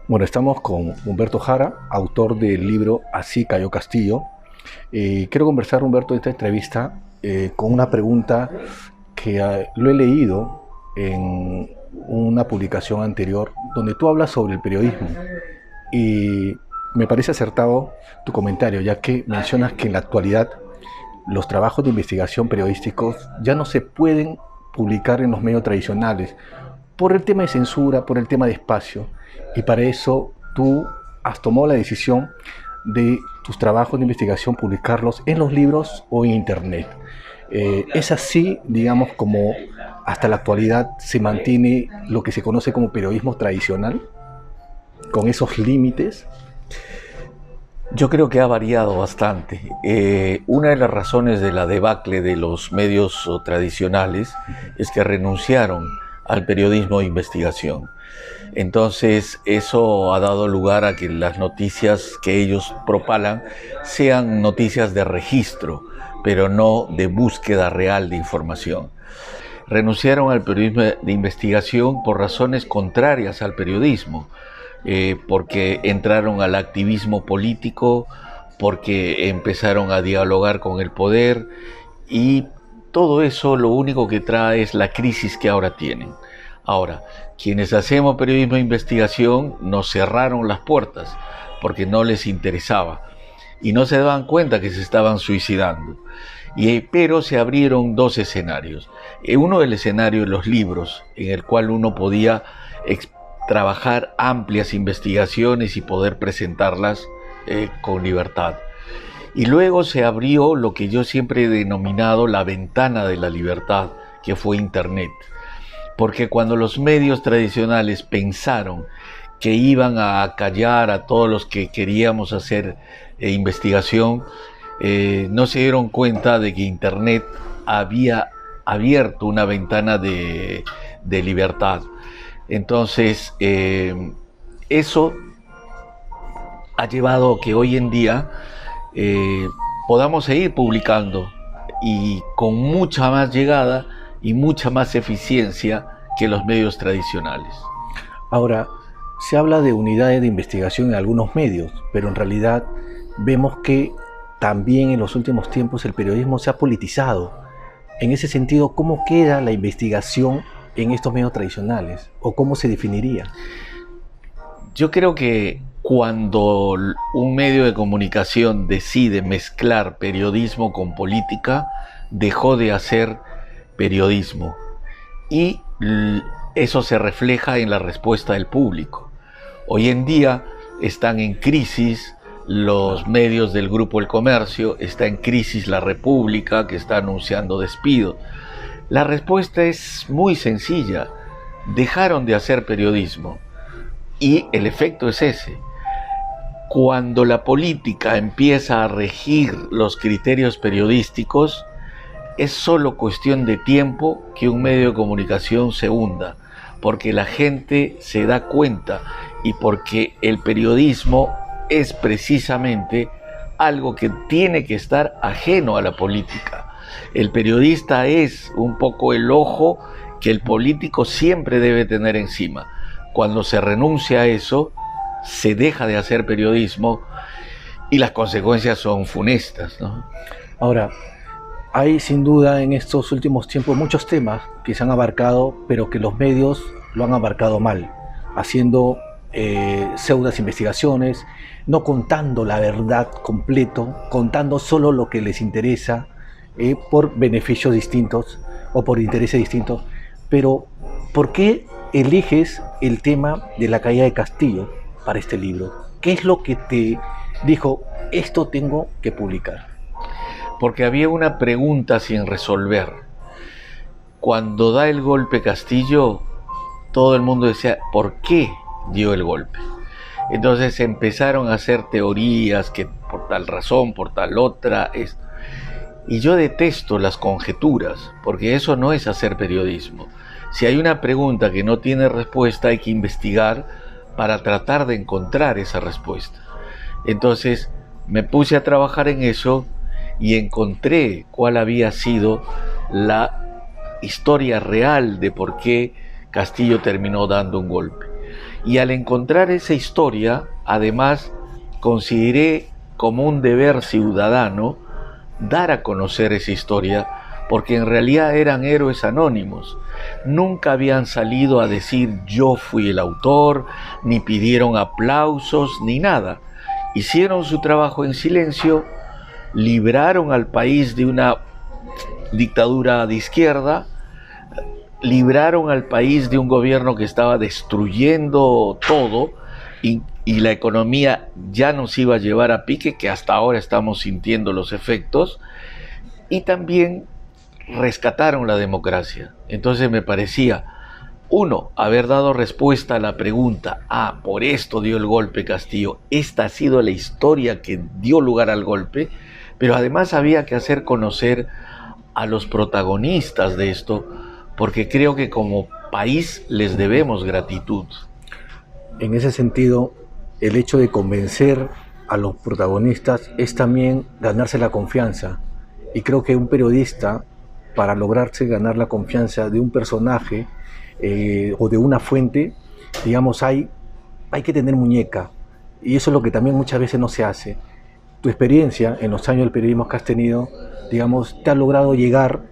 Bueno, estamos con Humberto Jara, autor del libro Así cayó Castillo. Quiero conversar, Humberto, en esta entrevista con una pregunta que lo he leído en una publicación anterior donde tú hablas sobre el periodismo y me parece acertado tu comentario, ya que mencionas que en la actualidad los trabajos de investigación periodísticos ya no se pueden publicar en los medios tradicionales por el tema de censura, por el tema de espacio. Y para eso tú has tomado la decisión de tus trabajos de investigación publicarlos en los libros o en internet. Es así, digamos, como hasta la actualidad se mantiene lo que se conoce como periodismo tradicional, con esos límites. Yo creo que ha variado bastante. Una de las razones de la debacle de los medios tradicionales es que renunciaron al periodismo de investigación. Entonces, eso ha dado lugar a que las noticias que ellos propalan sean noticias de registro, pero no de búsqueda real de información. Renunciaron al periodismo de investigación por razones contrarias al periodismo, porque entraron al activismo político, porque empezaron a dialogar con el poder y todo eso lo único que trae es la crisis que ahora tienen. Ahora, quienes hacemos periodismo de investigación nos cerraron las puertas porque no les interesaba y no se daban cuenta que se estaban suicidando. Pero se abrieron dos escenarios. Uno del escenario de los libros, en el cual uno podía trabajar amplias investigaciones y poder presentarlas con libertad. Y luego se abrió lo que yo siempre he denominado la ventana de la libertad, que fue Internet. Porque cuando los medios tradicionales pensaron que iban a callar a todos los que queríamos hacer investigación, no se dieron cuenta de que Internet había abierto una ventana de libertad. Entonces, eso ha llevado a que hoy en día podamos seguir publicando y con mucha más llegada y mucha más eficiencia que los medios tradicionales. Ahora, se habla de unidades de investigación en algunos medios, pero en realidad vemos que también en los últimos tiempos el periodismo se ha politizado. En ese sentido, ¿cómo queda la investigación en estos medios tradicionales? ¿O cómo se definiría? Yo creo que cuando un medio de comunicación decide mezclar periodismo con política, dejó de hacer periodismo. Y eso se refleja en la respuesta del público. Hoy en día están en crisis los medios del Grupo El Comercio, está en crisis La República, que está anunciando despido. La respuesta es muy sencilla: dejaron de hacer periodismo y el efecto es ese. Cuando la política empieza a regir los criterios periodísticos, es solo cuestión de tiempo que un medio de comunicación se hunda, porque la gente se da cuenta y porque el periodismo es precisamente algo que tiene que estar ajeno a la política. El periodista es un poco el ojo que el político siempre debe tener encima. Cuando se renuncia a eso, se deja de hacer periodismo y las consecuencias son funestas, ¿no? Ahora, hay sin duda en estos últimos tiempos muchos temas que se han abarcado, pero que los medios lo han abarcado mal, haciendo pseudas investigaciones, no contando la verdad completo, contando solo lo que les interesa por beneficios distintos o por intereses distintos. Pero, ¿por qué eliges el tema de la caída de Castillo para este libro? ¿Qué es lo que te dijo, esto tengo que publicar? Porque había una pregunta sin resolver. Cuando da el golpe Castillo, todo el mundo decía, ¿por qué dio el golpe? Entonces empezaron a hacer teorías que por tal razón, por tal otra. Y yo detesto las conjeturas, porque eso no es hacer periodismo. Si hay una pregunta que no tiene respuesta, hay que investigar para tratar de encontrar esa respuesta. Entonces me puse a trabajar en eso y encontré cuál había sido la historia real de por qué Castillo terminó dando un golpe. Y al encontrar esa historia, además, consideré como un deber ciudadano dar a conocer esa historia, porque en realidad eran héroes anónimos. Nunca habían salido a decir yo fui el autor, ni pidieron aplausos, ni nada. Hicieron su trabajo en silencio, libraron al país de una dictadura de izquierda, libraron al país de un gobierno que estaba destruyendo todo y la economía ya nos iba a llevar a pique, que hasta ahora estamos sintiendo los efectos, y también rescataron la democracia. Entonces me parecía, uno, haber dado respuesta a la pregunta, por esto dio el golpe Castillo, esta ha sido la historia que dio lugar al golpe, pero además había que hacer conocer a los protagonistas de esto, porque creo que como país les debemos gratitud. En ese sentido, el hecho de convencer a los protagonistas es también ganarse la confianza. Y creo que un periodista, para lograrse ganar la confianza de un personaje o de una fuente, digamos, hay que tener muñeca. Y eso es lo que también muchas veces no se hace. Tu experiencia en los años del periodismo que has tenido, digamos, te ha logrado llegar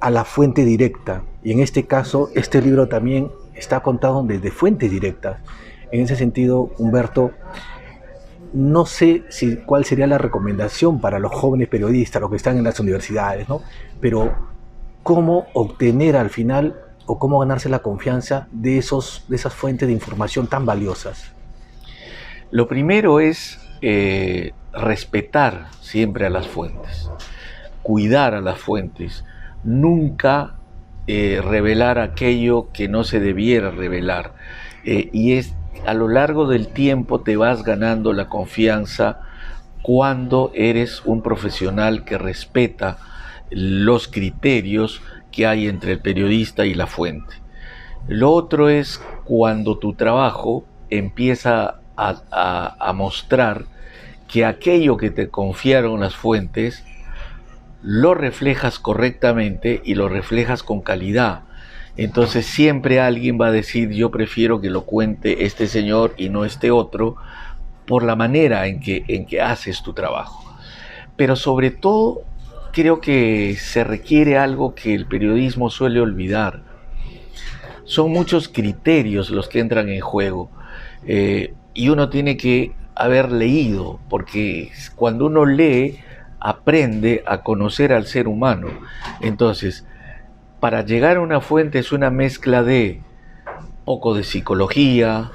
a la fuente directa. Y en este caso, este libro también está contado desde fuentes directas. En ese sentido, Humberto, no sé cuál sería la recomendación para los jóvenes periodistas, los que están en las universidades, ¿no? Pero cómo obtener al final o cómo ganarse la confianza de esas fuentes de información tan valiosas. Lo primero es respetar siempre a las fuentes, cuidar a las fuentes, nunca revelar aquello que no se debiera revelar. Y a lo largo del tiempo te vas ganando la confianza cuando eres un profesional que respeta los criterios que hay entre el periodista y la fuente. Lo otro es cuando tu trabajo empieza a mostrar que aquello que te confiaron las fuentes lo reflejas correctamente y lo reflejas con calidad. Entonces siempre alguien va a decir yo prefiero que lo cuente este señor y no este otro, por la manera en que haces tu trabajo. Pero sobre todo creo que se requiere algo que el periodismo suele olvidar. Son muchos criterios los que entran en juego y uno tiene que haber leído, porque cuando uno lee aprende a conocer al ser humano. Entonces, para llegar a una fuente es una mezcla de poco de psicología,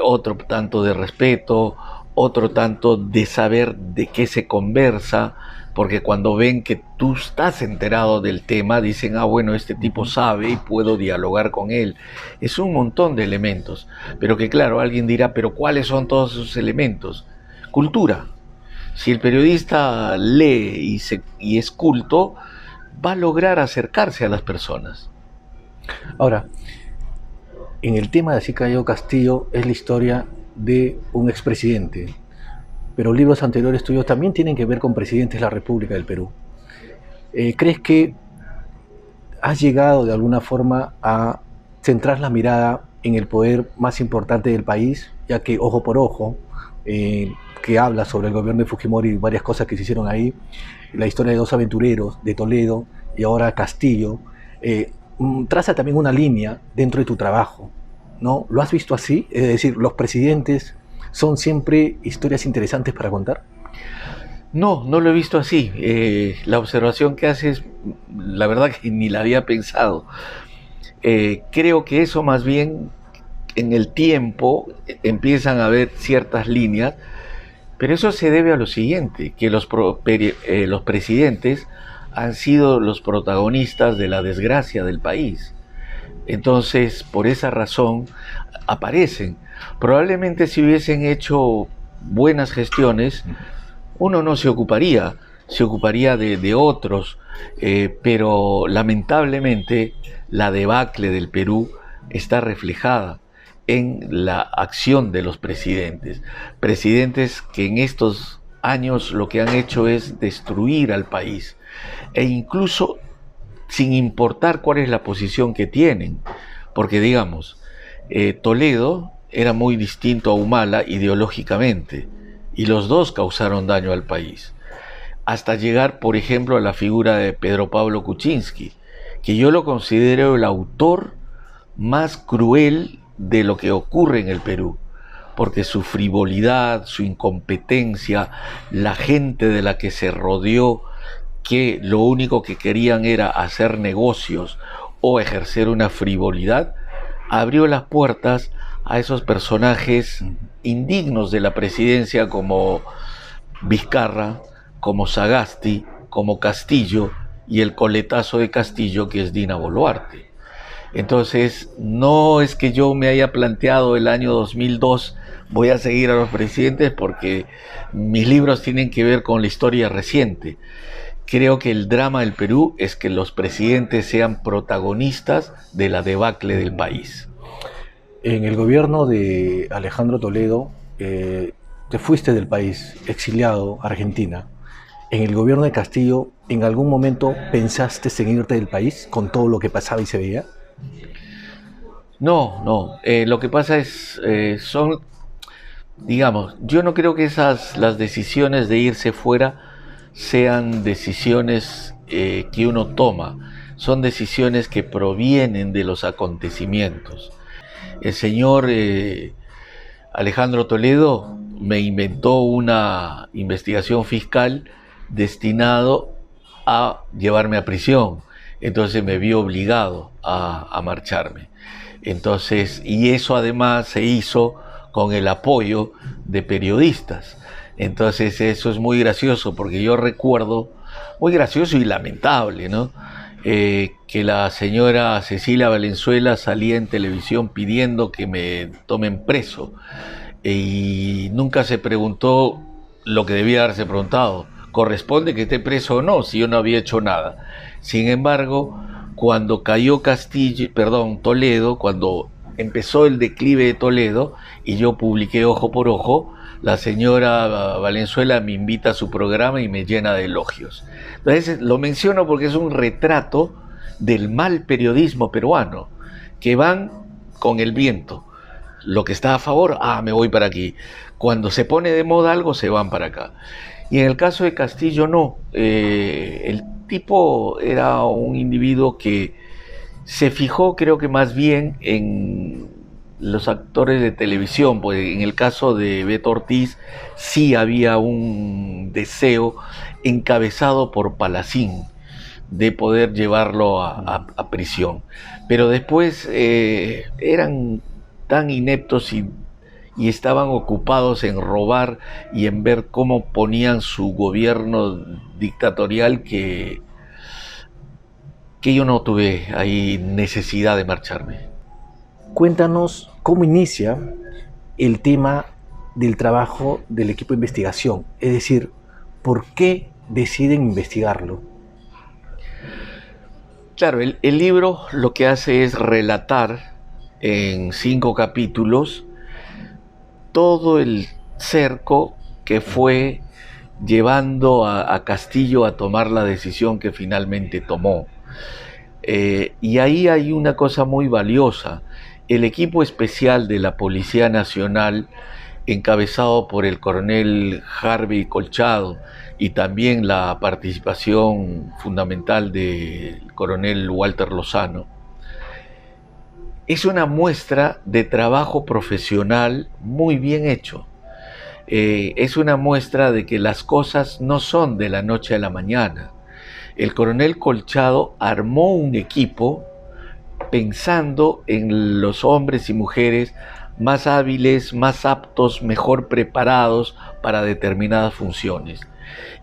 otro tanto de respeto, otro tanto de saber de qué se conversa, porque cuando ven que tú estás enterado del tema, dicen, bueno, este tipo sabe y puedo dialogar con él. Es un montón de elementos, pero que claro, alguien dirá, pero ¿cuáles son todos esos elementos? Cultura. Si el periodista lee y es culto, va a lograr acercarse a las personas. Ahora, en el tema de Así cayó Castillo es la historia de un expresidente, pero libros anteriores tuyos también tienen que ver con presidentes de la República del Perú. ¿Crees que has llegado de alguna forma a centrar la mirada en el poder más importante del país, ya que Ojo por Ojo, que habla sobre el gobierno de Fujimori y varias cosas que se hicieron ahí, la historia de dos aventureros, de Toledo y ahora Castillo, traza también una línea dentro de tu trabajo, ¿no? ¿Lo has visto así? Es decir, ¿los presidentes son siempre historias interesantes para contar? No, no lo he visto así. La observación que haces, la verdad que ni la había pensado. Creo que eso más bien en el tiempo empiezan a haber ciertas líneas, pero eso se debe a lo siguiente, que los presidentes han sido los protagonistas de la desgracia del país. Entonces, por esa razón, aparecen. Probablemente si hubiesen hecho buenas gestiones, uno no se ocuparía de otros, pero lamentablemente la debacle del Perú está reflejada en la acción de los presidentes que en estos años lo que han hecho es destruir al país, e incluso sin importar cuál es la posición que tienen, porque digamos, Toledo era muy distinto a Humala ideológicamente, y los dos causaron daño al país. Hasta llegar, por ejemplo, a la figura de Pedro Pablo Kuczynski, que yo lo considero el autor más cruel de lo que ocurre en el Perú, porque su frivolidad, su incompetencia, la gente de la que se rodeó, que lo único que querían era hacer negocios o ejercer una frivolidad, abrió las puertas a esos personajes indignos de la presidencia como Vizcarra, como Sagasti, como Castillo y el coletazo de Castillo, que es Dina Boluarte. Entonces, no es que yo me haya planteado el año 2002 voy a seguir a los presidentes, porque mis libros tienen que ver con la historia reciente. Creo que el drama del Perú es que los presidentes sean protagonistas de la debacle del país. En el gobierno de Alejandro Toledo, te fuiste del país, exiliado a Argentina. En el gobierno de Castillo, ¿en algún momento pensaste en irte del país con todo lo que pasaba y se veía? No. Lo que pasa es, digamos, yo no creo que las decisiones de irse fuera sean decisiones que uno toma. Son decisiones que provienen de los acontecimientos. El señor Alejandro Toledo me inventó una investigación fiscal destinado a llevarme a prisión. Entonces me vi obligado a marcharme. Entonces, y eso además se hizo con el apoyo de periodistas. Entonces eso es muy gracioso, porque yo recuerdo, muy gracioso y lamentable, ¿no? Que la señora Cecilia Valenzuela salía en televisión pidiendo que me tomen preso, y nunca se preguntó lo que debía haberse preguntado: ¿corresponde que esté preso o no, si yo no había hecho nada? Sin embargo, cuando cayó Toledo, cuando empezó el declive de Toledo y yo publiqué Ojo por Ojo, la señora Valenzuela me invita a su programa y me llena de elogios. Entonces lo menciono porque es un retrato del mal periodismo peruano, que van con el viento. Lo que está a favor, me voy para aquí. Cuando se pone de moda algo, se van para acá. Y en el caso de Castillo, no. El tipo era un individuo que se fijó, creo que más bien, en los actores de televisión. Pues en el caso de Beto Ortiz sí había un deseo encabezado por Palacín de poder llevarlo a prisión. Pero después eran tan ineptos y estaban ocupados en robar y en ver cómo ponían su gobierno dictatorial, que yo no tuve ahí necesidad de marcharme. Cuéntanos cómo inicia el tema del trabajo del equipo de investigación, es decir, ¿por qué deciden investigarlo? Claro, el libro lo que hace es relatar en 5 capítulos todo el cerco que fue llevando a Castillo a tomar la decisión que finalmente tomó. Y ahí hay una cosa muy valiosa. El equipo especial de la Policía Nacional, encabezado por el coronel Harvey Colchado, y también la participación fundamental del coronel Walter Lozano, es una muestra de trabajo profesional muy bien hecho. Es una muestra de que las cosas no son de la noche a la mañana. El coronel Colchado armó un equipo pensando en los hombres y mujeres más hábiles, más aptos, mejor preparados para determinadas funciones.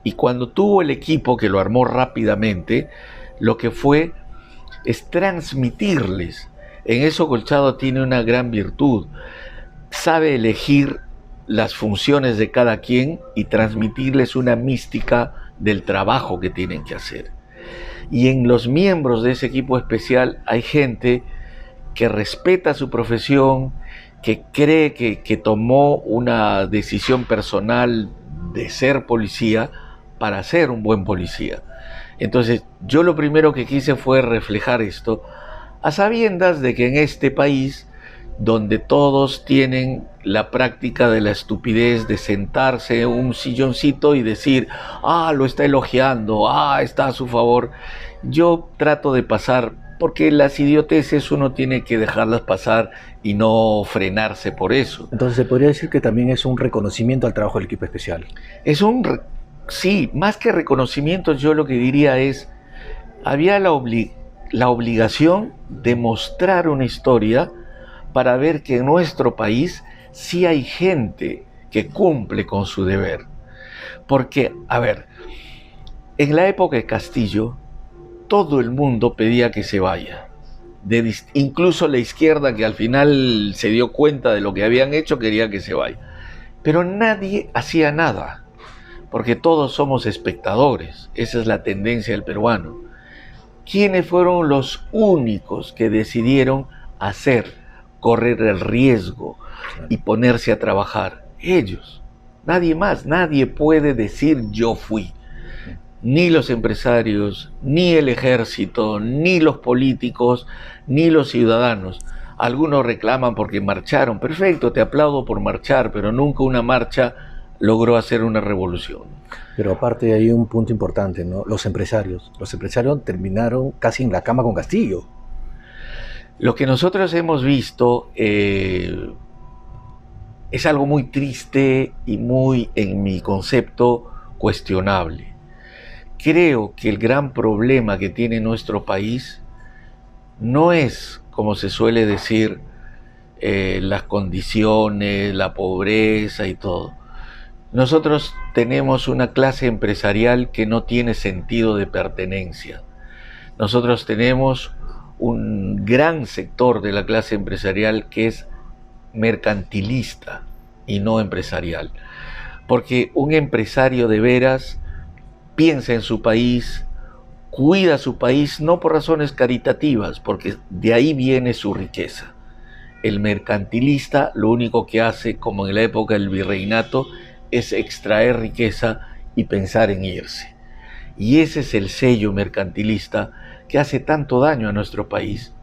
Y cuando tuvo el equipo, que lo armó rápidamente, lo que fue es transmitirles. En eso Colchado tiene una gran virtud. Sabe elegir las funciones de cada quien y transmitirles una mística del trabajo que tienen que hacer. Y en los miembros de ese equipo especial hay gente que respeta su profesión, que cree que tomó una decisión personal de ser policía para ser un buen policía. Entonces, yo lo primero que quise fue reflejar esto, a sabiendas de que en este país donde todos tienen la práctica de la estupidez de sentarse en un silloncito y decir, lo está elogiando, está a su favor. Yo trato de pasar, porque las idioteces uno tiene que dejarlas pasar y no frenarse por eso. Entonces se podría decir que también es un reconocimiento al trabajo del equipo especial. Sí, más que reconocimiento, yo lo que diría es, había la obligación de mostrar una historia para ver que en nuestro país sí hay gente que cumple con su deber. Porque, a ver, en la época de Castillo, todo el mundo pedía que se vaya. Incluso la izquierda, que al final se dio cuenta de lo que habían hecho, quería que se vaya. Pero nadie hacía nada, porque todos somos espectadores. Esa es la tendencia del peruano. ¿Quiénes fueron los únicos que decidieron correr el riesgo y ponerse a trabajar? Ellos. Nadie más. Nadie puede decir yo fui. Ni los empresarios, ni el ejército, ni los políticos, ni los ciudadanos. Algunos reclaman porque marcharon. Perfecto, te aplaudo por marchar, pero nunca una marcha logró hacer una revolución. Pero aparte hay un punto importante, ¿no? Los empresarios terminaron casi en la cama con Castillo. Lo que nosotros hemos visto es algo muy triste y muy, en mi concepto, cuestionable. Creo que el gran problema que tiene nuestro país no es, como se suele decir, las condiciones, la pobreza y todo. Nosotros tenemos una clase empresarial que no tiene sentido de pertenencia. Nosotros tenemos un gran sector de la clase empresarial que es mercantilista y no empresarial. Porque un empresario de veras piensa en su país, cuida su país, no por razones caritativas, porque de ahí viene su riqueza. El mercantilista lo único que hace, como en la época del virreinato, es extraer riqueza y pensar en irse. Y ese es el sello mercantilista que hace tanto daño a nuestro país.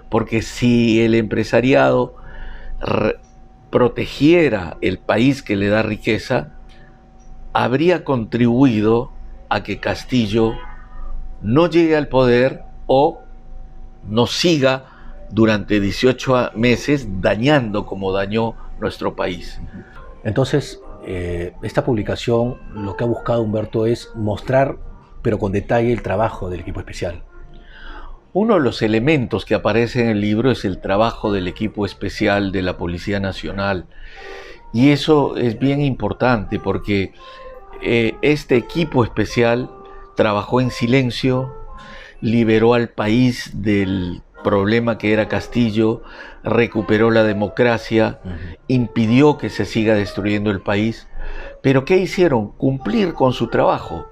Porque si el empresariado protegiera el país que le da riqueza, habría contribuido a que Castillo no llegue al poder o no siga durante 18 meses dañando como dañó nuestro país. Entonces, esta publicación lo que ha buscado Humberto es mostrar, pero con detalle, el trabajo del equipo especial. Uno de los elementos que aparece en el libro es el trabajo del equipo especial de la Policía Nacional. Y eso es bien importante porque este equipo especial trabajó en silencio, liberó al país del problema que era Castillo, recuperó la democracia, impidió que se siga destruyendo el país. Pero ¿qué hicieron? Cumplir con su trabajo.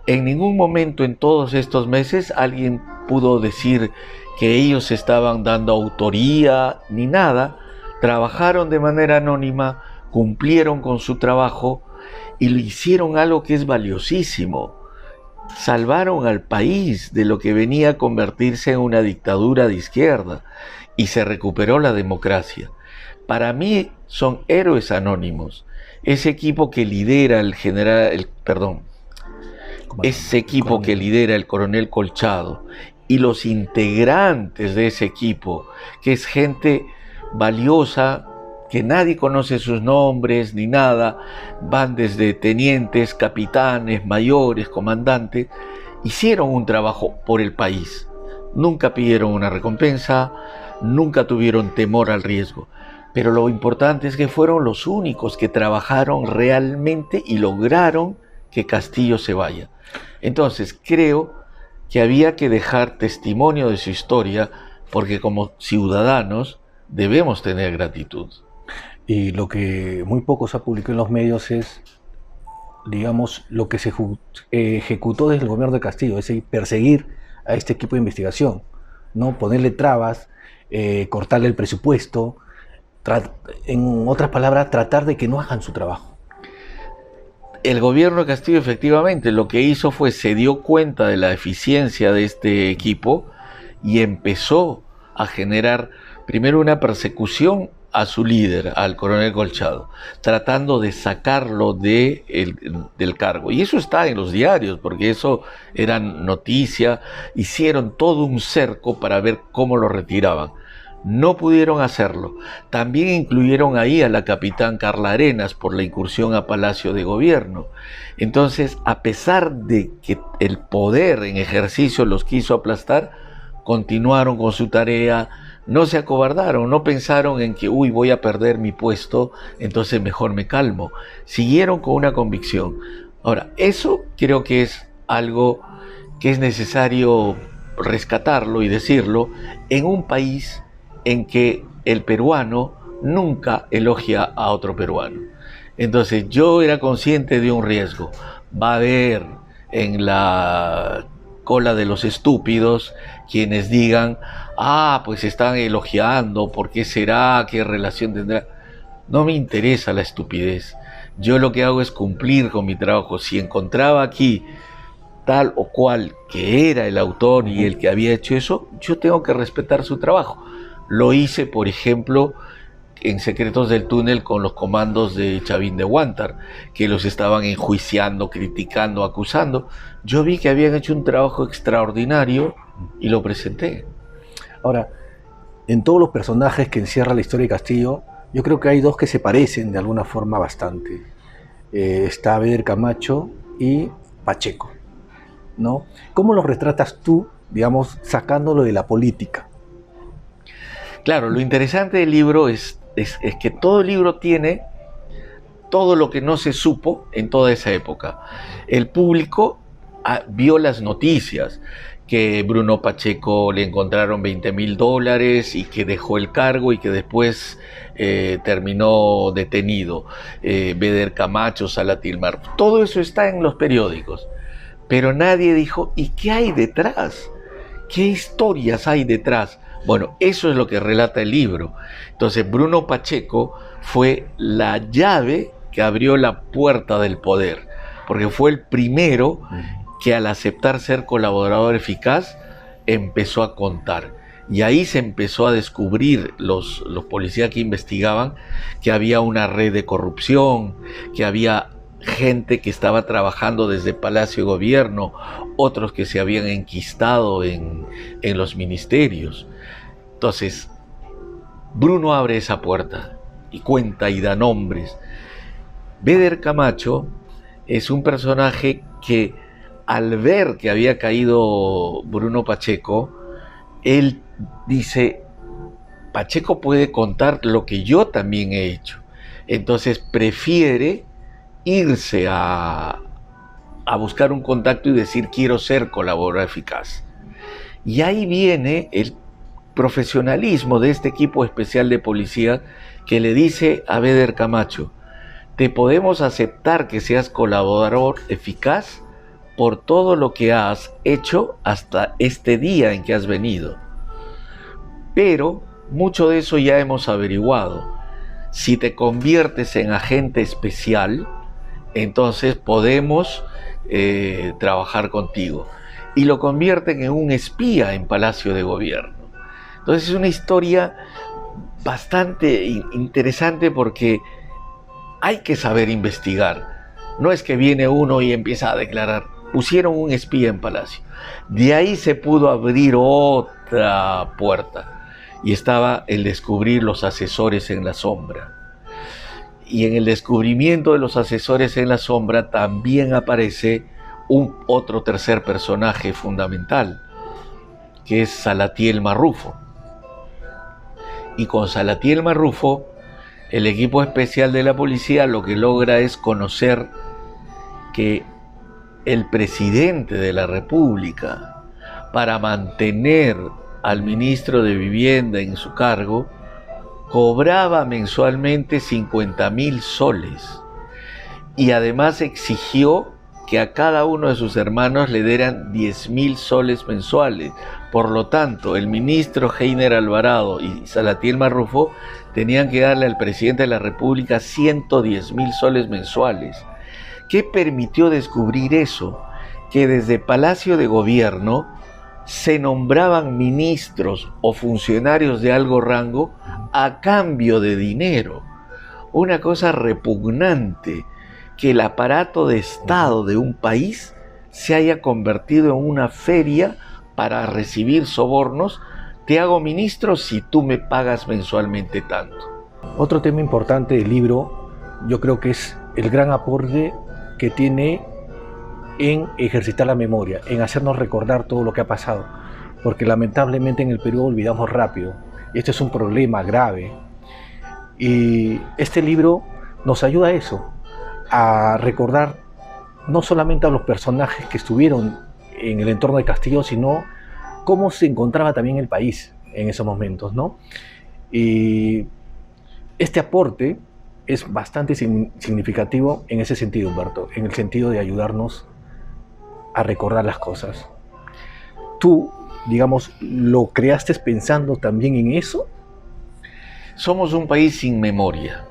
En ningún momento en todos estos meses alguien pudo decir que ellos estaban dando autoría ni nada. Trabajaron de manera anónima, cumplieron con su trabajo y le hicieron algo que es valiosísimo. Salvaron al país de lo que venía a convertirse en una dictadura de izquierda y se recuperó la democracia. Para mí son héroes anónimos. Ese equipo que lidera el coronel Colchado y los integrantes de ese equipo, que es gente valiosa, que nadie conoce sus nombres ni nada, van desde tenientes, capitanes, mayores, comandantes, hicieron un trabajo por el país. Nunca pidieron una recompensa, nunca tuvieron temor al riesgo. Pero lo importante es que fueron los únicos que trabajaron realmente y lograron que Castillo se vaya. Entonces creo que había que dejar testimonio de su historia porque como ciudadanos debemos tener gratitud. Y lo que muy poco se ha publicado en los medios es, digamos, lo que se ejecutó desde el gobierno de Castillo, es decir, perseguir a este equipo de investigación, ¿no? Ponerle trabas, cortarle el presupuesto, en otras palabras, tratar de que no hagan su trabajo. El gobierno de Castillo efectivamente lo que hizo fue se dio cuenta de la eficiencia de este equipo y empezó a generar primero una persecución a su líder, al coronel Colchado, tratando de sacarlo del cargo. Y eso está en los diarios, porque eso era noticia. Hicieron todo un cerco para ver cómo lo retiraban. No pudieron hacerlo. También incluyeron ahí a la capitán Carla Arenas por la incursión a Palacio de Gobierno. Entonces, a pesar de que el poder en ejercicio los quiso aplastar, continuaron con su tarea, no se acobardaron, no pensaron en que, uy, voy a perder mi puesto, entonces mejor me calmo. Siguieron con una convicción. Ahora, eso creo que es algo que es necesario rescatarlo y decirlo en un país en que el peruano nunca elogia a otro peruano. Entonces yo era consciente de un riesgo. Va a haber en la cola de los estúpidos quienes digan, pues están elogiando, ¿por qué será? ¿Qué relación tendrá? No me interesa la estupidez. Yo lo que hago es cumplir con mi trabajo. Si encontraba aquí tal o cual que era el autor y el que había hecho eso, yo tengo que respetar su trabajo. Lo hice, por ejemplo, en Secretos del Túnel con los comandos de Chavín de Huántar, que los estaban enjuiciando, criticando, acusando. Yo vi que habían hecho un trabajo extraordinario y lo presenté. Ahora, en todos los personajes que encierra la historia de Castillo, yo creo que hay dos que se parecen de alguna forma bastante. Está Beder Camacho y Pacheco, ¿no? ¿Cómo los retratas tú, digamos, sacándolo de la política? Claro, lo interesante del libro es que todo el libro tiene todo lo que no se supo en toda esa época. El público vio las noticias, que Bruno Pacheco le encontraron $20,000 y que dejó el cargo y que después terminó detenido. Beder Camacho, Salatil Marrujo, todo eso está en los periódicos. Pero nadie dijo, ¿y qué hay detrás? ¿Qué historias hay detrás? Bueno, eso es lo que relata el libro. Entonces, Bruno Pacheco fue la llave que abrió la puerta del poder, porque fue el primero que al aceptar ser colaborador eficaz, empezó a contar. Y ahí se empezó a descubrir los policías que investigaban que había una red de corrupción, que había gente que estaba trabajando desde Palacio de Gobierno, otros que se habían enquistado en los ministerios. Entonces, Bruno abre esa puerta y cuenta y da nombres. Beder Camacho es un personaje que, al ver que había caído Bruno Pacheco, él dice, Pacheco puede contar lo que yo también he hecho. Entonces prefiere irse a buscar un contacto y decir, quiero ser colaborador eficaz. Y ahí viene el profesionalismo de este equipo especial de policía que le dice a Beder Camacho, te podemos aceptar que seas colaborador eficaz por todo lo que has hecho hasta este día en que has venido. Pero mucho de eso ya hemos averiguado. Si te conviertes en agente especial, entonces podemos trabajar contigo. Y lo convierten en un espía en Palacio de Gobierno. Entonces es una historia bastante interesante porque hay que saber investigar. No es que viene uno y empieza a declarar. Pusieron un espía en Palacio. De ahí se pudo abrir otra puerta. Y estaba el descubrir los asesores en la sombra. Y en el descubrimiento de los asesores en la sombra también aparece otro tercer personaje fundamental, que es Salatiel Marrufo. Y con Salatiel Marrufo, el equipo especial de la policía lo que logra es conocer que el presidente de la República, para mantener al ministro de Vivienda en su cargo, cobraba mensualmente 50,000 soles y además exigió que a cada uno de sus hermanos le dieran 10,000 soles mensuales. Por lo tanto, el ministro Heiner Alvarado y Salatiel Marrufo tenían que darle al presidente de la República 110,000 soles mensuales. ¿Qué permitió descubrir eso? Que desde Palacio de Gobierno se nombraban ministros o funcionarios de alto rango a cambio de dinero. Una cosa repugnante, que el aparato de Estado de un país se haya convertido en una feria para recibir sobornos. Te hago ministro si tú me pagas mensualmente tanto. Otro tema importante del libro, yo creo que es el gran aporte que tiene en ejercitar la memoria, en hacernos recordar todo lo que ha pasado, porque lamentablemente en el Perú olvidamos rápido. Este es un problema grave y este libro nos ayuda a eso, a recordar no solamente a los personajes que estuvieron en el entorno de Castillo, sino cómo se encontraba también el país en esos momentos, ¿no? Y este aporte es bastante significativo en ese sentido, Humberto, en el sentido de ayudarnos a recordar las cosas. ¿Tú, digamos, lo creaste pensando también en eso? Somos un país sin memoria.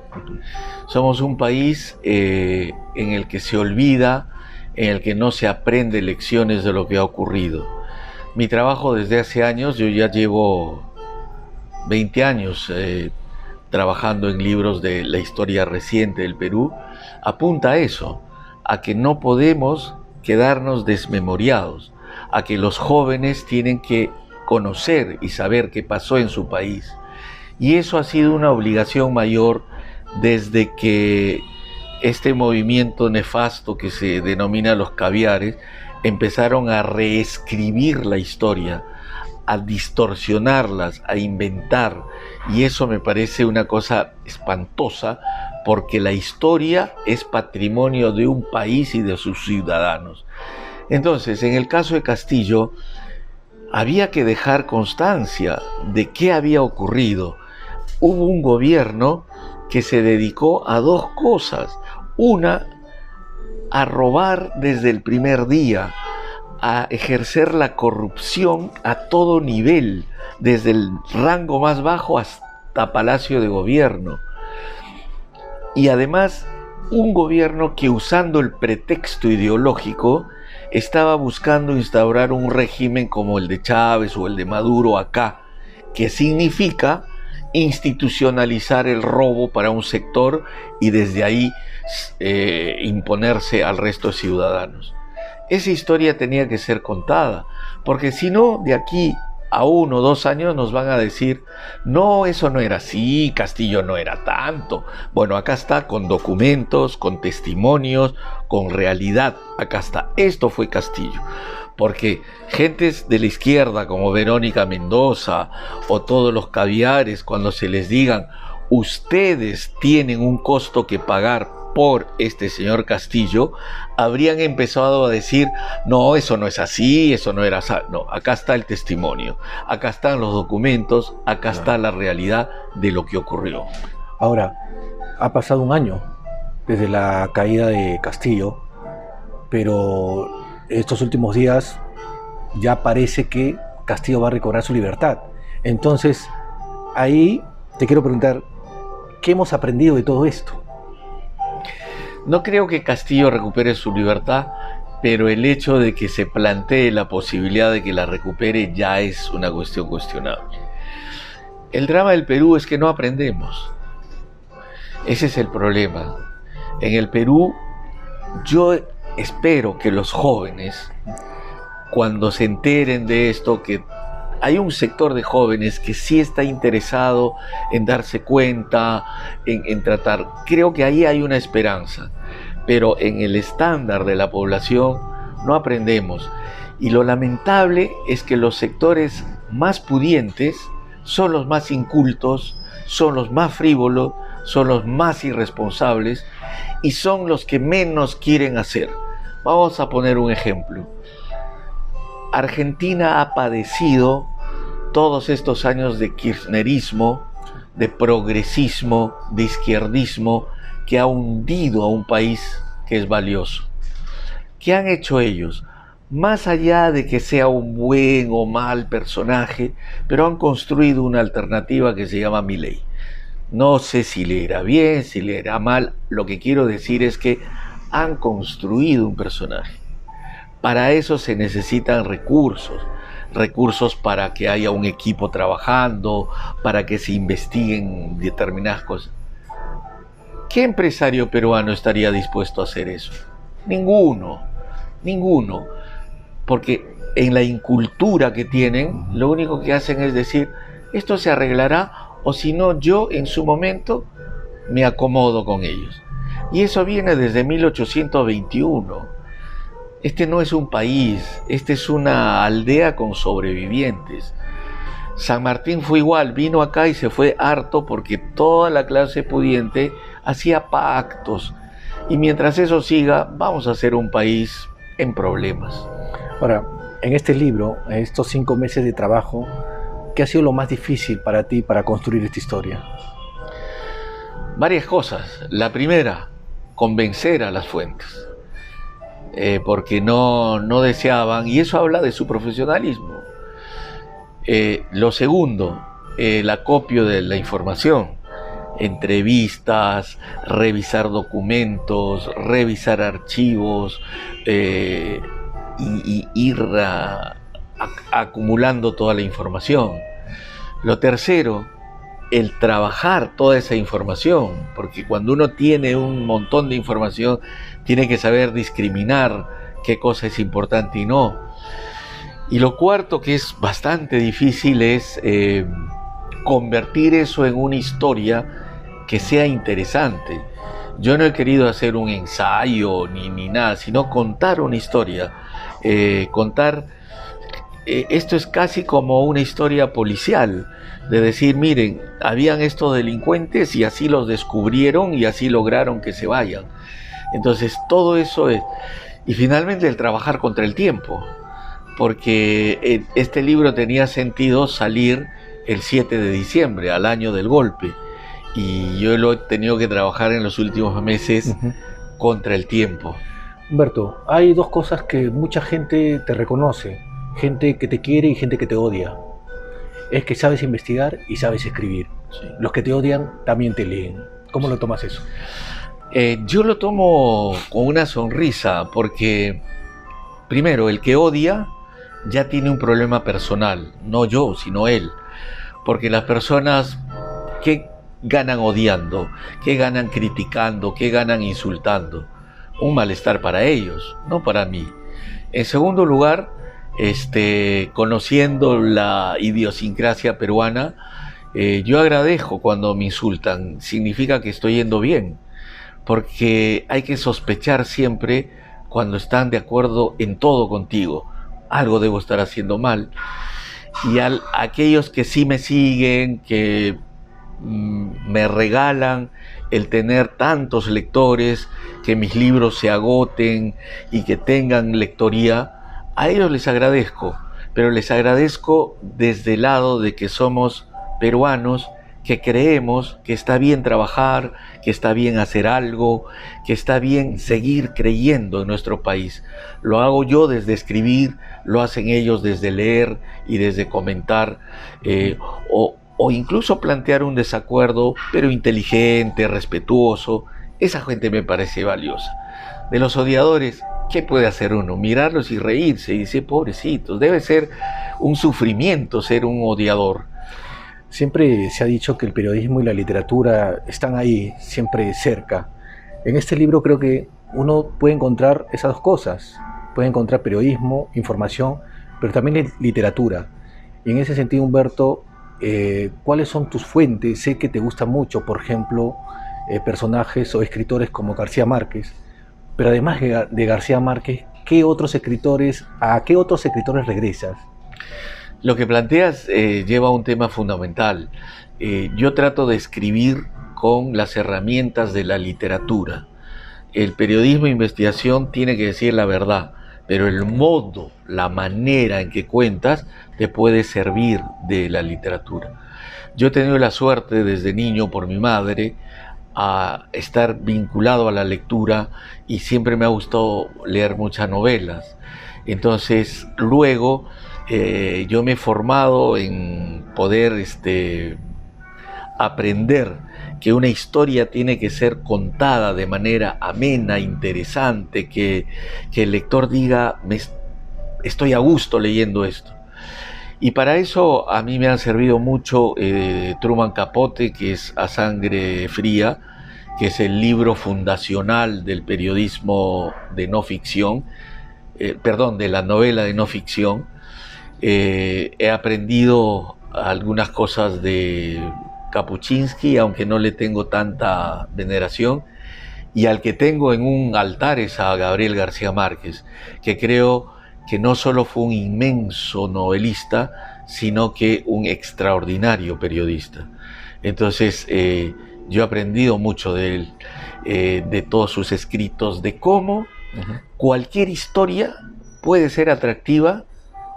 Somos un país en el que se olvida, en el que no se aprende lecciones de lo que ha ocurrido. Mi trabajo desde hace años, yo ya llevo 20 años trabajando en libros de la historia reciente del Perú, apunta a eso, a que no podemos quedarnos desmemoriados, a que los jóvenes tienen que conocer y saber qué pasó en su país. Y eso ha sido una obligación mayor desde que este movimiento nefasto que se denomina los caviares empezaron a reescribir la historia, a distorsionarlas, a inventar, y eso me parece una cosa espantosa, porque la historia es patrimonio de un país y de sus ciudadanos. Entonces, en el caso de Castillo, había que dejar constancia de qué había ocurrido. Hubo un gobierno que se dedicó a dos cosas. Una, a robar desde el primer día, a ejercer la corrupción a todo nivel, desde el rango más bajo hasta Palacio de Gobierno. Y además, un gobierno que, usando el pretexto ideológico, estaba buscando instaurar un régimen como el de Chávez o el de Maduro acá, que significa institucionalizar el robo para un sector y desde ahí imponerse al resto de ciudadanos. Esa historia tenía que ser contada, porque si no, de aquí a 1 o 2 años nos van a decir: no, eso no era así, Castillo no era tanto. Bueno, acá está, con documentos, con testimonios, con realidad. Acá está, esto fue Castillo. Porque gentes de la izquierda como Verónica Mendoza o todos los caviares, cuando se les digan: ustedes tienen un costo que pagar por este señor Castillo, habrían empezado a decir: no, eso no es así, eso no era así. No, acá está el testimonio, acá están los documentos, acá está la realidad de lo que ocurrió. Ahora, ha pasado 1 año desde la caída de Castillo, pero estos últimos días ya parece que Castillo va a recobrar su libertad. Entonces, ahí te quiero preguntar, ¿qué hemos aprendido de todo esto? No creo que Castillo recupere su libertad, pero el hecho de que se plantee la posibilidad de que la recupere ya es una cuestión cuestionable. El drama del Perú es que no aprendemos. Ese es el problema. En el Perú, yo espero que los jóvenes, cuando se enteren de esto, que hay un sector de jóvenes que sí está interesado en darse cuenta, en tratar. Creo que ahí hay una esperanza, pero en el estándar de la población no aprendemos. Y lo lamentable es que los sectores más pudientes son los más incultos, son los más frívolos, son los más irresponsables y son los que menos quieren hacer. Vamos a poner un ejemplo. Argentina ha padecido todos estos años de kirchnerismo, de progresismo, de izquierdismo, que ha hundido a un país que es valioso. ¿Qué han hecho ellos? Más allá de que sea un buen o mal personaje, pero han construido una alternativa que se llama Milei. No sé si le irá bien, si le irá mal. Lo que quiero decir es que han construido un personaje. Para eso se necesitan recursos. recursos para que haya un equipo trabajando, para que se investiguen determinadas cosas. ¿Qué empresario peruano estaría dispuesto a hacer eso? Ninguno, ninguno, porque en la incultura que tienen, lo único que hacen es decir, esto se arreglará, o si no, yo en su momento me acomodo con ellos. Y eso viene desde 1821. Este no es un país, este es una aldea con sobrevivientes. San Martín fue igual, vino acá y se fue harto porque toda la clase pudiente hacía pactos. Y mientras eso siga, vamos a ser un país en problemas. Ahora, en este libro, en estos 5 meses de trabajo, ¿qué ha sido lo más difícil para ti para construir esta historia? Varias cosas. La primera, convencer a las fuentes, porque no deseaban, y eso habla de su profesionalismo. Lo segundo, el acopio de la información, entrevistas, revisar documentos, revisar archivos, y ir acumulando toda la información. Lo tercero, el trabajar toda esa información, porque cuando uno tiene un montón de información, tiene que saber discriminar qué cosa es importante y no. Y lo cuarto, que es bastante difícil, es convertir eso en una historia que sea interesante. Yo no he querido hacer un ensayo ni nada, sino contar una historia. Esto es casi como una historia policial, de decir, miren, habían estos delincuentes y así los descubrieron y así lograron que se vayan. Entonces todo eso es. Y finalmente el trabajar contra el tiempo, porque este libro tenía sentido salir el 7 de diciembre, al año del golpe, y yo lo he tenido que trabajar en los últimos meses contra el tiempo. Humberto, hay dos cosas que mucha gente te reconoce, gente que te quiere y gente que te odia. Es que sabes investigar y sabes escribir. Sí. Los que te odian también te leen. ¿Cómo lo tomas eso? Yo lo tomo con una sonrisa, porque primero, el que odia ya tiene un problema personal, no yo, sino él. Porque las personas, ¿qué ganan odiando? ¿Qué ganan criticando? ¿Qué ganan insultando? Un malestar para ellos, no para mí. En segundo lugar, conociendo la idiosincrasia peruana, yo agradezco cuando me insultan, significa que estoy yendo bien, porque hay que sospechar siempre cuando están de acuerdo en todo contigo, algo debo estar haciendo mal. Y aquellos que sí me siguen, que me regalan el tener tantos lectores, que mis libros se agoten y que tengan lectoría, a ellos les agradezco, pero les agradezco desde el lado de que somos peruanos, que creemos que está bien trabajar, que está bien hacer algo, que está bien seguir creyendo en nuestro país. Lo hago yo desde escribir, lo hacen ellos desde leer y desde comentar, o incluso plantear un desacuerdo, pero inteligente, respetuoso. Esa gente me parece valiosa. De los odiadores, ¿qué puede hacer uno? Mirarlos y reírse y decir, pobrecitos, debe ser un sufrimiento ser un odiador. Siempre se ha dicho que el periodismo y la literatura están ahí, siempre cerca. En este libro creo que uno puede encontrar esas dos cosas. Puede encontrar periodismo, información, pero también literatura. Y en ese sentido, Humberto, ¿cuáles son tus fuentes? Sé que te gustan mucho, por ejemplo, personajes o escritores como García Márquez, pero además de García Márquez, ¿a qué otros escritores regresas? Lo que planteas lleva a un tema fundamental. Yo trato de escribir con las herramientas de la literatura. El periodismo de investigación tiene que decir la verdad, pero el modo, la manera en que cuentas te puede servir de la literatura. Yo he tenido la suerte desde niño por mi madre a estar vinculado a la lectura y siempre me ha gustado leer muchas novelas. Entonces luego yo me he formado en poder aprender que una historia tiene que ser contada de manera amena, interesante, que el lector diga, estoy a gusto leyendo esto. Y para eso a mí me han servido mucho Truman Capote, que es A Sangre Fría, que es el libro fundacional del periodismo de no ficción, de la novela de no ficción. He aprendido algunas cosas de Kapuscinski, aunque no le tengo tanta veneración, y al que tengo en un altar es a Gabriel García Márquez, que creo que no solo fue un inmenso novelista, sino que un extraordinario periodista. Entonces, yo he aprendido mucho de él, de todos sus escritos, de cómo cualquier historia puede ser atractiva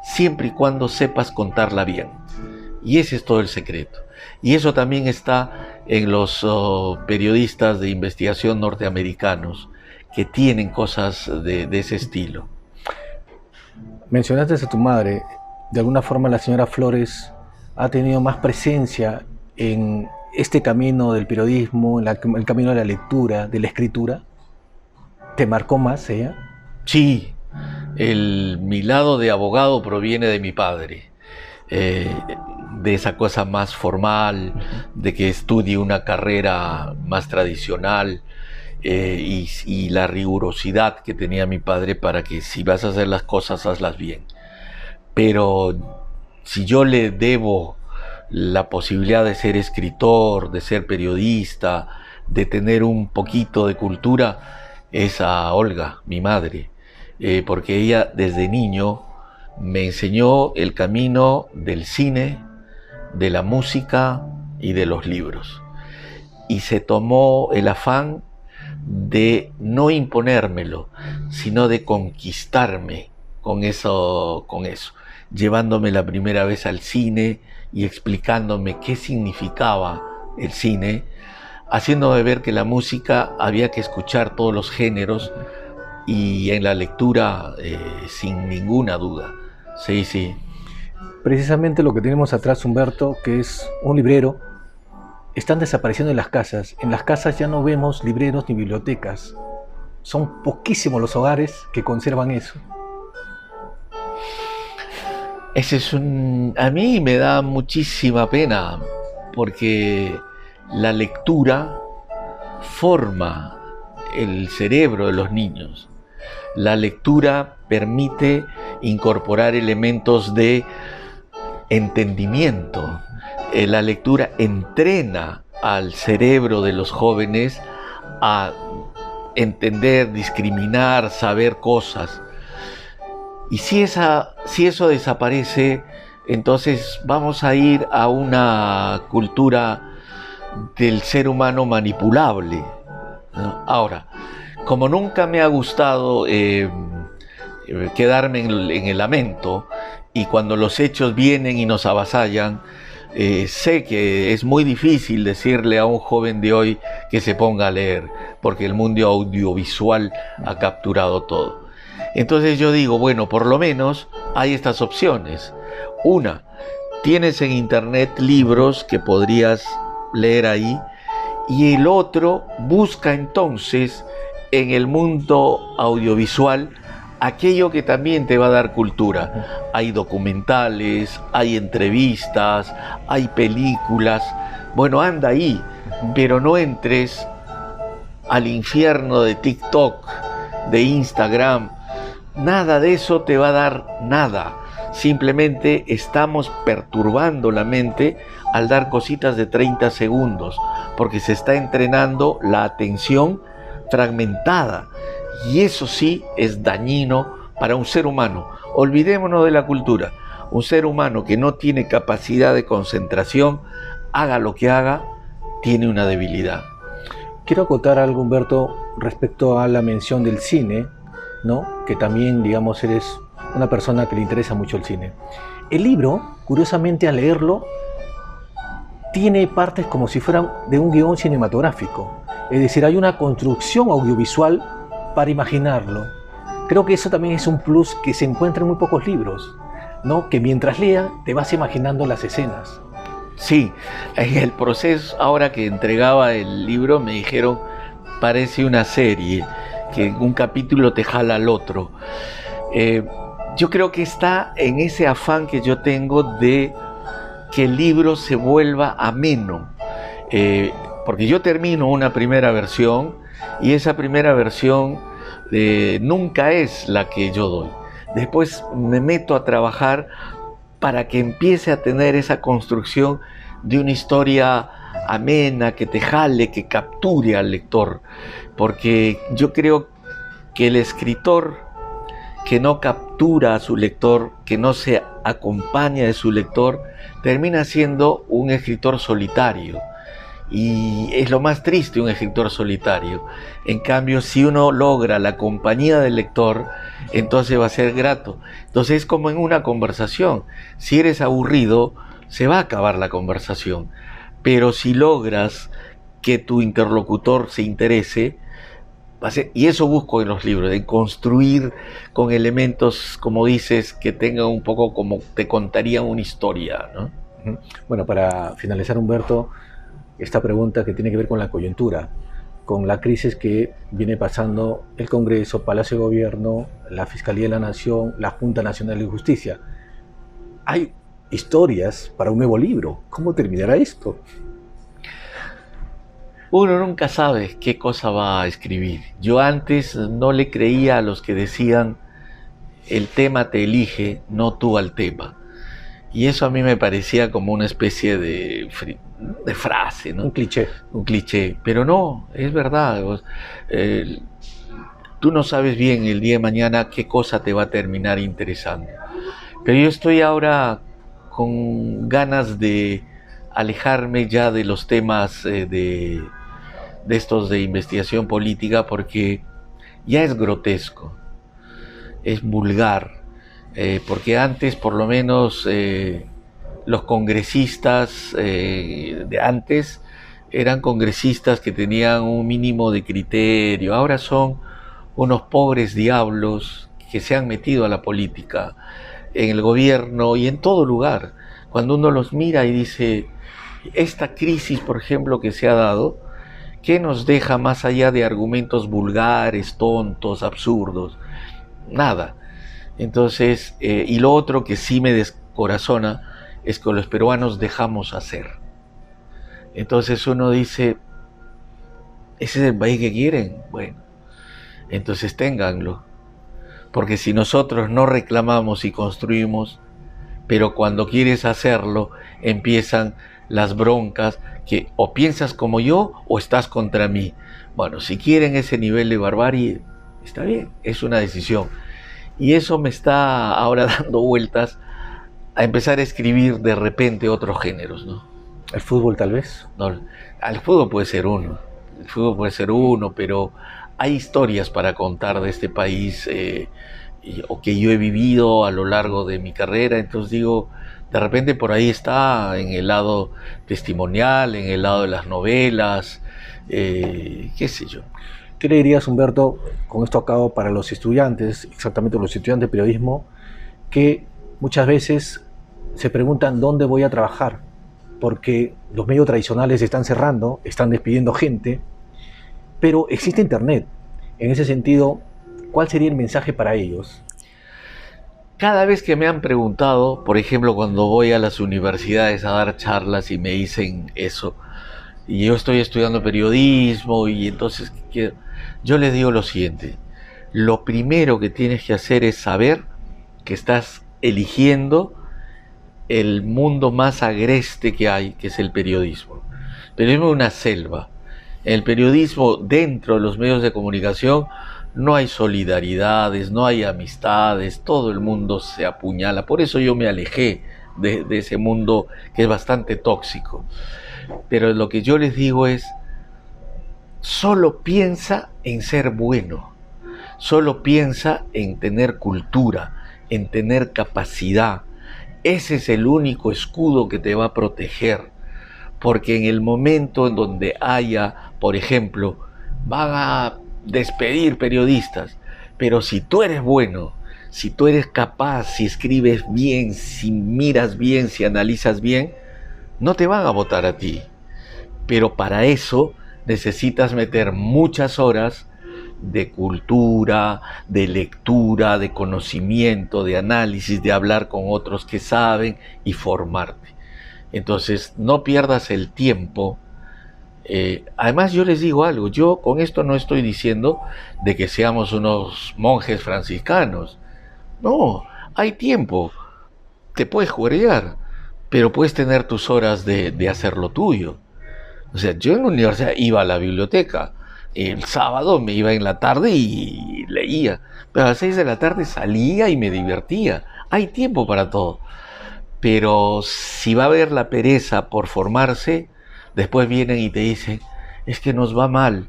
siempre y cuando sepas contarla bien. Y ese es todo el secreto. Y eso también está en los periodistas de investigación norteamericanos, que tienen cosas de ese estilo. Mencionaste a tu madre. De alguna forma la señora Flores ha tenido más presencia en este camino del periodismo, en el camino de la lectura, de la escritura. ¿Te marcó más ella? Sí, mi lado de abogado proviene de mi padre, de esa cosa más formal, de que estudie una carrera más tradicional, y la rigurosidad que tenía mi padre para que si vas a hacer las cosas, hazlas bien. Pero si yo le debo la posibilidad de ser escritor, de ser periodista, de tener un poquito de cultura, es a Olga, mi madre, porque ella desde niño me enseñó el camino del cine, de la música y de los libros. Y se tomó el afán de no imponérmelo, sino de conquistarme con eso, llevándome la primera vez al cine y explicándome qué significaba el cine, haciéndome ver que la música había que escuchar todos los géneros, y en la lectura sin ninguna duda. Sí, sí. Precisamente lo que tenemos atrás, Humberto, que es un librero, están desapareciendo en las casas. En las casas ya no vemos libreros ni bibliotecas. Son poquísimos los hogares que conservan eso. A mí me da muchísima pena, porque la lectura forma el cerebro de los niños. La lectura permite incorporar elementos de entendimiento. La lectura entrena al cerebro de los jóvenes a entender, discriminar, saber cosas. Y si eso desaparece, entonces vamos a ir a una cultura del ser humano manipulable, ¿no? Ahora, como nunca me ha gustado quedarme en el lamento, y cuando los hechos vienen y nos avasallan, sé que es muy difícil decirle a un joven de hoy que se ponga a leer, porque el mundo audiovisual ha capturado todo. Entonces yo digo, bueno, por lo menos hay estas opciones. Una, tienes en internet libros que podrías leer ahí, y el otro, busca entonces en el mundo audiovisual aquello que también te va a dar cultura. Hay documentales, hay entrevistas, hay películas. Bueno, anda ahí, pero no entres al infierno de TikTok, de Instagram. Nada de eso te va a dar nada. Simplemente estamos perturbando la mente al dar cositas de 30 segundos, porque se está entrenando la atención fragmentada, y eso sí es dañino para un ser humano. Olvidémonos de la cultura. Un ser humano que no tiene capacidad de concentración, haga lo que haga, tiene una debilidad. Quiero acotar algo, Humberto, respecto a la mención del cine, ¿no? Que también, digamos, eres una persona que le interesa mucho el cine. El libro, curiosamente, al leerlo, tiene partes como si fueran de un guión cinematográfico. Es decir, hay una construcción audiovisual para imaginarlo. Creo que eso también es un plus que se encuentra en muy pocos libros, ¿no? Que mientras leas te vas imaginando las escenas. Sí, en el proceso, ahora que entregaba el libro, me dijeron, parece una serie, que un capítulo te jala al otro. Yo creo que está en ese afán que yo tengo de que el libro se vuelva ameno. Porque yo termino una primera versión y esa primera versión nunca es la que yo doy. Después me meto a trabajar para que empiece a tener esa construcción de una historia amena, que te jale, que capture al lector. Porque yo creo que el escritor que no captura a su lector, que no se acompaña de su lector, termina siendo un escritor solitario. Y es lo más triste, un escritor solitario. En cambio, si uno logra la compañía del lector, entonces va a ser grato. Entonces es como en una conversación. Si eres aburrido, se va a acabar la conversación. Pero si logras que tu interlocutor se interese, y eso busco en los libros, de construir con elementos, como dices, que tengan un poco como te contarían una historia, ¿no? Bueno, para finalizar, Humberto, esta pregunta que tiene que ver con la coyuntura, con la crisis que viene pasando el Congreso, Palacio de Gobierno, la Fiscalía de la Nación, la Junta Nacional de Justicia. Hay historias para un nuevo libro. ¿Cómo terminará esto? Uno nunca sabe qué cosa va a escribir. Yo antes no le creía a los que decían el tema te elige, no tú al tema. Y eso a mí me parecía como una especie de frase, ¿no? Un cliché. Un cliché. Pero no, es verdad. Tú no sabes bien el día de mañana qué cosa te va a terminar interesando. Pero yo estoy ahora con ganas de alejarme ya de los temas de estos de investigación política, porque ya es grotesco, es vulgar, porque antes por lo menos los congresistas de antes eran congresistas que tenían un mínimo de criterio. Ahora son unos pobres diablos que se han metido a la política, en el gobierno y en todo lugar. Cuando uno los mira y dice, esta crisis, por ejemplo, que se ha dado, ¿qué nos deja más allá de argumentos vulgares, tontos, absurdos? Nada. Entonces, y lo otro que sí me descorazona es que los peruanos dejamos hacer. Entonces uno dice, ¿ese es el país que quieren? Bueno, entonces ténganlo. Porque si nosotros no reclamamos y construimos, pero cuando quieres hacerlo, empiezan las broncas, que o piensas como yo o estás contra mí. Bueno, si quieren ese nivel de barbarie, está bien, es una decisión. Y eso me está ahora dando vueltas a empezar a escribir de repente otros géneros, ¿no? ¿El fútbol tal vez? No, el fútbol puede ser uno, pero hay historias para contar de este país o que yo he vivido a lo largo de mi carrera. Entonces digo, de repente por ahí está, en el lado testimonial, en el lado de las novelas, qué sé yo. ¿Qué le dirías, Humberto, con esto a cabo, para los estudiantes, exactamente los estudiantes de periodismo, que muchas veces se preguntan dónde voy a trabajar? Porque los medios tradicionales están cerrando, están despidiendo gente, pero existe Internet. En ese sentido, ¿cuál sería el mensaje para ellos? Cada vez que me han preguntado, por ejemplo, cuando voy a las universidades a dar charlas y me dicen eso, y yo estoy estudiando periodismo y entonces yo les digo lo siguiente: lo primero que tienes que hacer es saber que estás eligiendo el mundo más agreste que hay, que es el periodismo. El periodismo es una selva. El periodismo, dentro de los medios de comunicación, no hay solidaridades, no hay amistades, todo el mundo se apuñala. Por eso yo me alejé de ese mundo que es bastante tóxico. Pero lo que yo les digo es, solo piensa en ser bueno, solo piensa en tener cultura, en tener capacidad. Ese es el único escudo que te va a proteger, porque en el momento en donde haya, por ejemplo, van a despedir periodistas, pero si tú eres bueno, si tú eres capaz, si escribes bien, si miras bien, si analizas bien, no te van a votar a ti. Pero para eso necesitas meter muchas horas de cultura, de lectura, de conocimiento, de análisis, de hablar con otros que saben y formarte. Entonces, no pierdas el tiempo. Además, yo les digo algo, yo con esto no estoy diciendo de que seamos unos monjes franciscanos. No, hay tiempo, te puedes jugar, pero puedes tener tus horas de hacer lo tuyo. O sea, yo en la universidad iba a la biblioteca, el sábado me iba en la tarde y leía, pero a las 6 de la tarde salía y me divertía. Hay tiempo para todo. Pero si va a haber la pereza por formarse, después vienen y te dicen, es que nos va mal.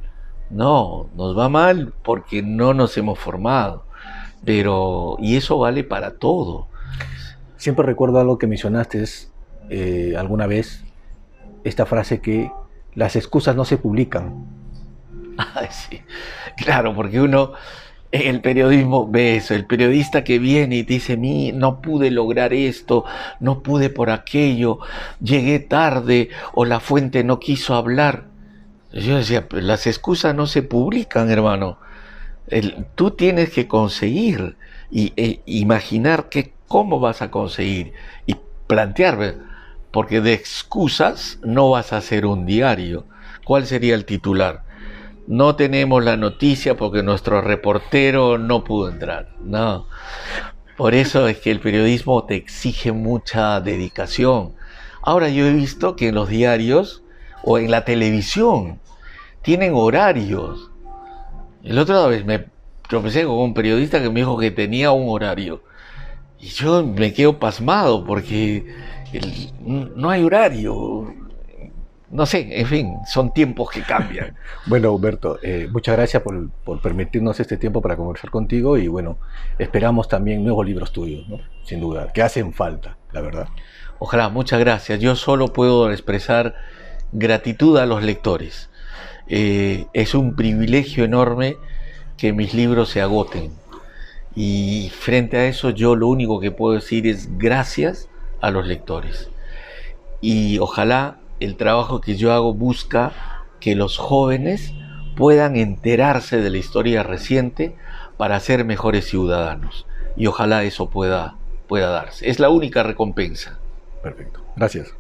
No, nos va mal porque no nos hemos formado. Y eso vale para todo. Siempre recuerdo algo que mencionaste alguna vez, esta frase que las excusas no se publican. Ay, sí. Claro, porque uno en el periodismo ve eso, el periodista que viene y te dice, no pude lograr esto, no pude por aquello, llegué tarde o la fuente no quiso hablar. Yo decía, las excusas no se publican, hermano. Tú tienes que conseguir y imaginar cómo vas a conseguir y plantear, porque de excusas no vas a hacer un diario. ¿Cuál sería el titular? No tenemos la noticia porque nuestro reportero no pudo entrar. No. Por eso es que el periodismo te exige mucha dedicación. Ahora yo he visto que en los diarios o en la televisión tienen horarios. El otro vez me tropecé con un periodista que me dijo que tenía un horario. Y yo me quedo pasmado porque no hay horario. No sé, en fin, son tiempos que cambian. Bueno, Humberto, muchas gracias por permitirnos este tiempo para conversar contigo y bueno, esperamos también nuevos libros tuyos, ¿no? Sin duda, que hacen falta, la verdad. Ojalá, muchas gracias. Yo solo puedo expresar gratitud a los lectores. Es un privilegio enorme que mis libros se agoten. Y frente a eso yo lo único que puedo decir es gracias a los lectores. Y ojalá el trabajo que yo hago busca que los jóvenes puedan enterarse de la historia reciente para ser mejores ciudadanos. Y ojalá eso pueda darse. Es la única recompensa. Perfecto. Gracias.